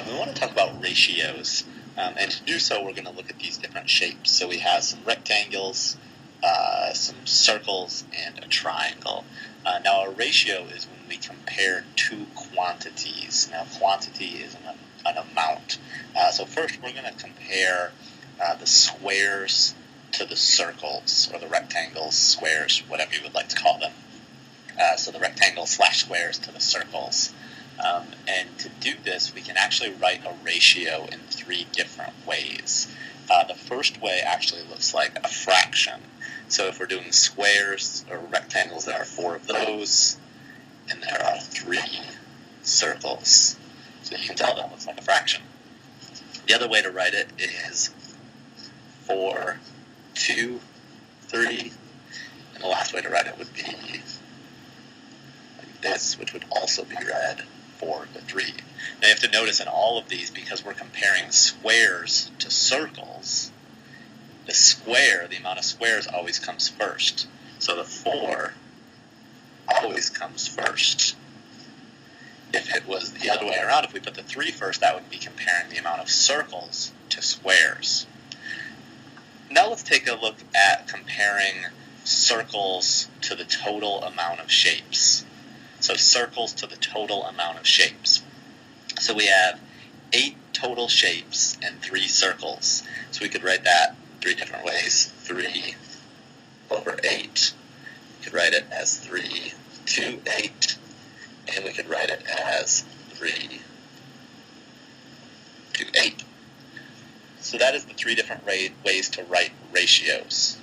we want to talk about ratios. And to do so, we're going to look at these different shapes. So we have some rectangles, some circles, and a triangle. Now, a ratio is when we compare two quantities. Now, quantity is an amount. So first, we're going to compare the squares to the circles, or the rectangles, squares, whatever you would like to call them. So the rectangles / squares to the circles. And to do this, we can actually write a ratio in three different ways. The first way actually looks like a fraction. So if we're doing squares or rectangles, there are 4 of those, and there are 3 circles. So you can tell that looks like a fraction. The other way to write it is 4, 2, 3, and the last way to write it would be like this, which would also be read 4 to 3. Now you have to notice in all of these, because we're comparing squares to circles, the square, the amount of squares, always comes first. So the 4 always comes first. If it was the other way around, if we put the 3 first, that would be comparing the amount of circles to squares. Now let's take a look at comparing circles to the total amount of shapes. So circles to the total amount of shapes. So we have 8 total shapes and 3 circles. So we could write that 3 different ways. 3 over 8. We could write it as 3 to 8. And we could write it as 3 to 8. So that is the 3 different ways to write ratios.